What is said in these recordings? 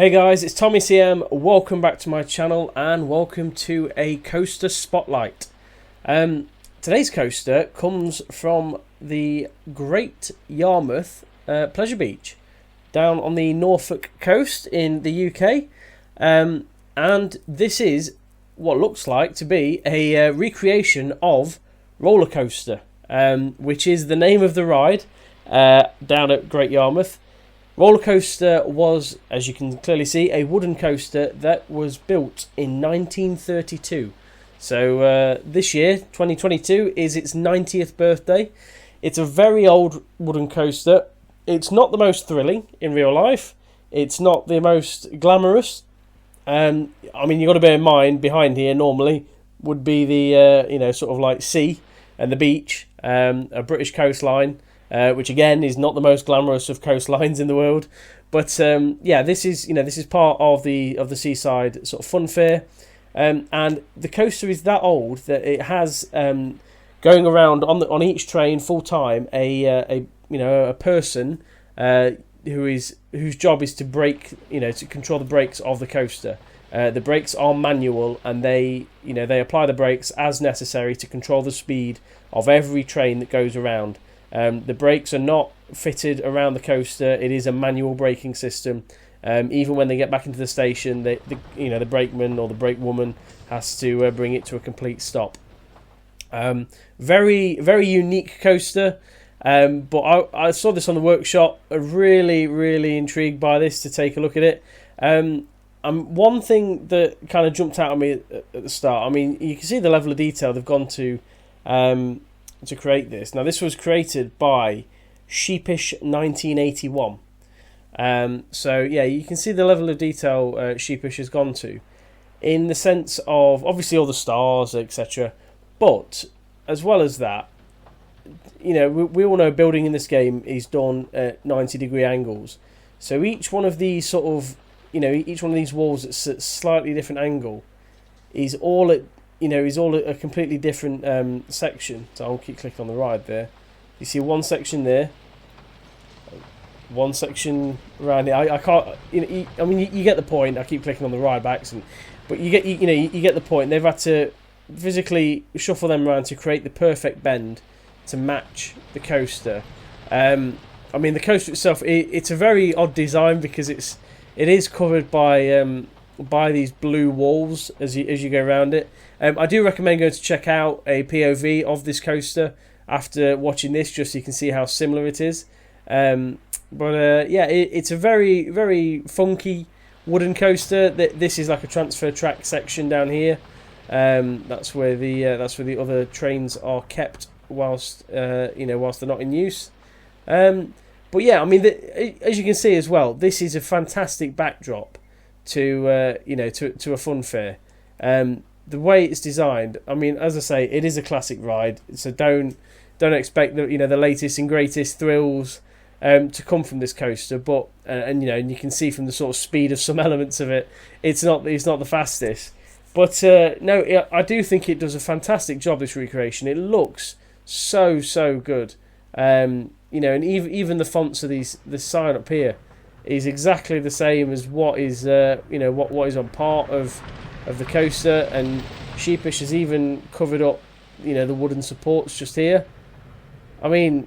Hey guys, it's Tommy CM. Welcome back to my channel and welcome to a coaster spotlight. Today's coaster comes from the Great Yarmouth Pleasure Beach down on the Norfolk coast in the UK. And this is what looks like to be a recreation of Roller Coaster, which is the name of the ride down at Great Yarmouth. Roller Coaster was, as you can clearly see, a wooden coaster that was built in 1932. So this year, 2022, is its 90th birthday. It's a very old wooden coaster. It's not the most thrilling in real life. It's not the most glamorous. I mean, you've got to bear in mind, behind here normally would be the, sort of like sea and the beach, a British coastline. Which again is not the most glamorous of coastlines in the world, but yeah, this is part of the seaside sort of fun fair, and the coaster is that old that it has going around on each train full time a person whose job is to to control the brakes of the coaster. The brakes are manual, and they apply the brakes as necessary to control the speed of every train that goes around. The brakes are not fitted around the coaster. It is a manual braking system. Even when they get back into the station, the brakeman or the brakewoman has to bring it to a complete stop. Very, very unique coaster. But I saw this on the workshop. Really, really intrigued by this to take a look at it. One thing that kind of jumped out at me at the start. I mean, you can see the level of detail they've gone to create this. Now, this was created by Sheepish 1981. So yeah, you can see the level of detail Sheepish has gone to, in the sense of obviously all the stars, etc. But as well as that, we all know building in this game is done at 90-degree angles. So each one of these sort of, each one of these walls that's at a slightly different angle is all at is all a completely different section. So I'll keep clicking on the ride there. You see one section there, one section around here. I can't, I mean, you get the point. I keep clicking on the ride by accident, but you get the point. They've had to physically shuffle them around to create the perfect bend to match the coaster. I mean, the coaster itself, it's a very odd design because it is covered by these blue walls as you go around it. I do recommend going to check out a POV of this coaster after watching this, just so you can see how similar it is. Yeah, it's a very, very funky wooden coaster. This is like a transfer track section down here. That's where the other trains are kept whilst whilst they're not in use. But yeah, I mean, as you can see as well, this is a fantastic backdrop to a fun fair. The way it's designed, I mean, as I say, it is a classic ride, so don't expect the latest and greatest thrills to come from this coaster. But and you can see from the sort of speed of some elements of it, it's not the fastest. But no, I do think it does a fantastic job, this recreation. It looks so good. And even the fonts of this sign up here is exactly the same as what is what is on part of the coaster, and Sheepish has even covered up the wooden supports just here. I mean,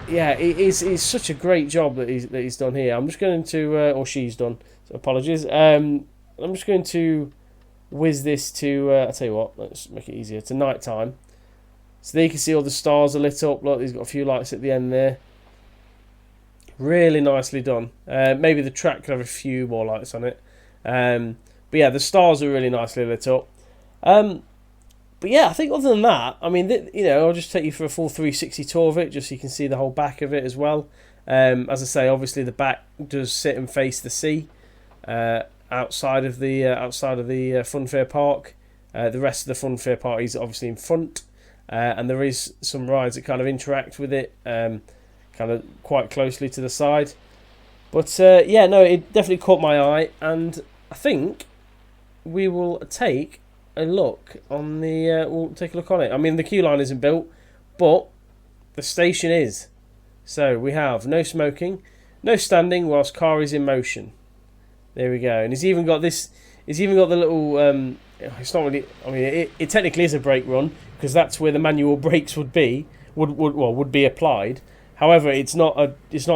yeah, it's such a great job that he's done here. I'm just going to or she's done, so apologies. I'm just going to whiz this to I'll tell you what, let's make it easier, to night time, so there you can see all the stars are lit up. Look, he's got a few lights at the end there. Really nicely done. Maybe the track could have a few more lights on it. But yeah, the stars are really nicely lit up. But yeah, I think other than that, I mean, I'll just take you for a full 360 tour of it, just so you can see the whole back of it as well. As I say, obviously the back does sit and face the sea, outside of the funfair park. The rest of the funfair park is obviously in front, and there is some rides that kind of interact with it, kind of quite closely to the side. But yeah, no, it definitely caught my eye, and I think we will take a look on we'll take a look on it. I mean, the queue line isn't built, but the station is. So we have no smoking, no standing whilst car is in motion. There we go. And he's even got this. He's even got the little. It's not really. I mean, it technically is a brake run because that's where the manual brakes would be. Would be applied. However, it's not a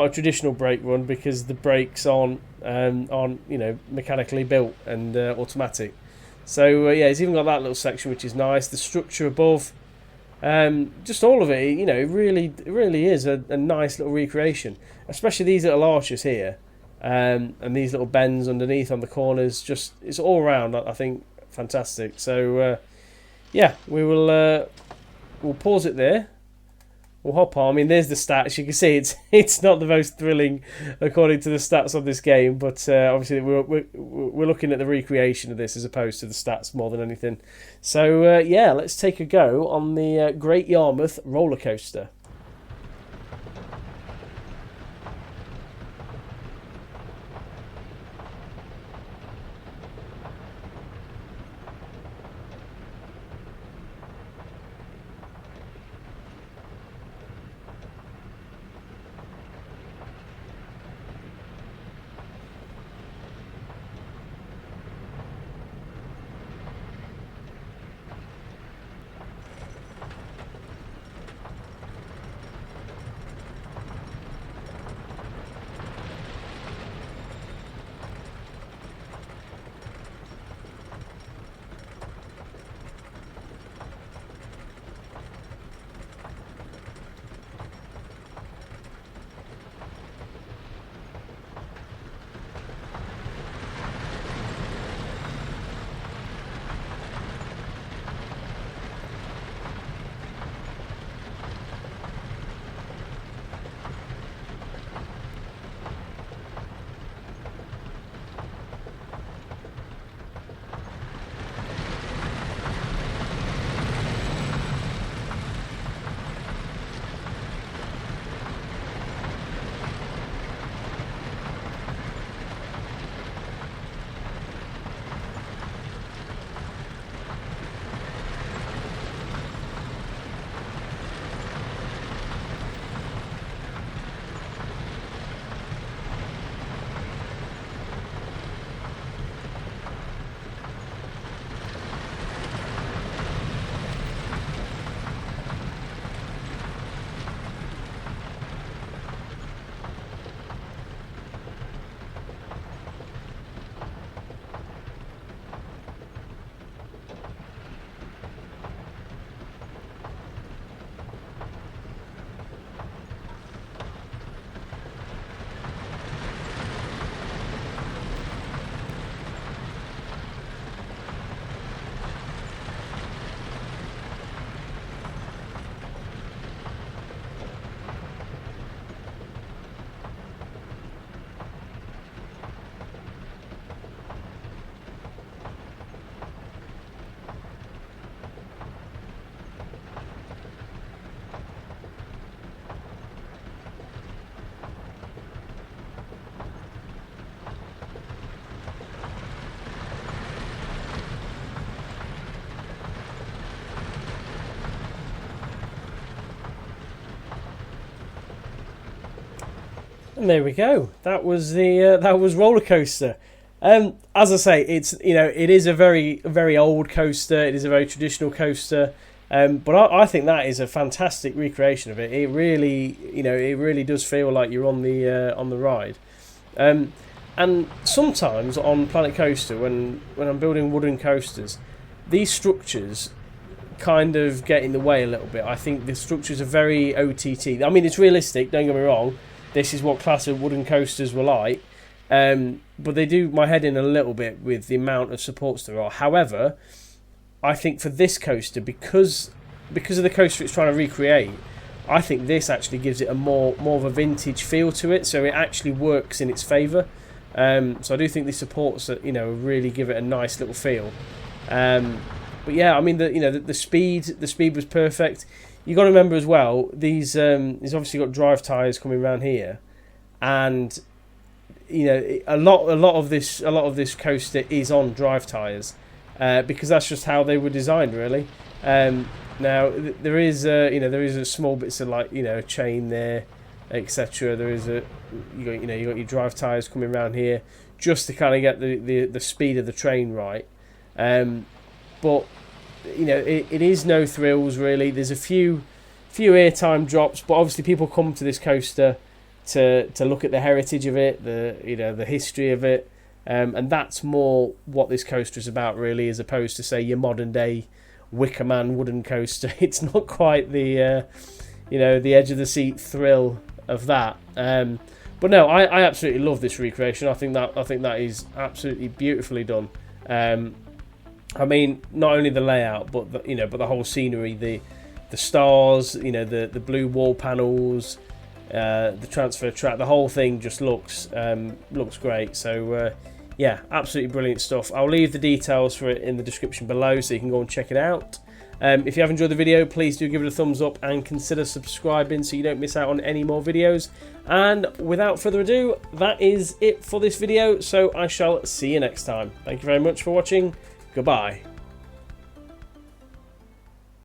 traditional brake run because the brakes aren't mechanically built and automatic. So yeah, he's even got that little section which is nice. The structure above, just all of it, it really is a nice little recreation. Especially these little arches here, and these little bends underneath on the corners. Just it's all around, I think, fantastic. So yeah, we'll pause it there. We'll hop on. I mean, there's the stats. You can see it's not the most thrilling according to the stats of this game, but obviously we're looking at the recreation of this as opposed to the stats more than anything. So yeah, let's take a go on the Great Yarmouth roller coaster. And there we go. That was roller coaster. As I say, it's it is a very old coaster. It is a very traditional coaster. But I think that is a fantastic recreation of it. It really does feel like you're on the ride. And sometimes on Planet Coaster, when I'm building wooden coasters, these structures kind of get in the way a little bit. I think the structures are very OTT. I mean, it's realistic, don't get me wrong. This is what classic wooden coasters were like. But they do my head in a little bit with the amount of supports there are. However, I think for this coaster, because of the coaster it's trying to recreate, I think this actually gives it a more of a vintage feel to it. So it actually works in its favour. So I do think the supports really give it a nice little feel. But yeah, I mean the speed was perfect. You got to remember as well, these he's obviously got drive tyres coming around here, and a lot of this coaster is on drive tyres, because that's just how they were designed, really. Now there is a small bits of a chain there, etc. There is you got your drive tyres coming around here just to kind of get the speed of the train right. But you know, it is no thrills really. There's a few airtime drops, but obviously people come to this coaster to look at the heritage of it, the history of it, and that's more what this coaster is about really, as opposed to say your modern day Wicker Man wooden coaster. It's not quite the the edge of the seat thrill of that. But no, I absolutely love this recreation. I think that is absolutely beautifully done. I mean, not only the layout, but the whole scenery, the stars, the blue wall panels, the transfer track, the whole thing just looks great. So yeah, absolutely brilliant stuff. I'll leave the details for it in the description below, so you can go and check it out. If you have enjoyed the video, please do give it a thumbs up and consider subscribing so you don't miss out on any more videos. And without further ado, that is it for this video, so I shall see you next time. Thank you very much for watching. Goodbye.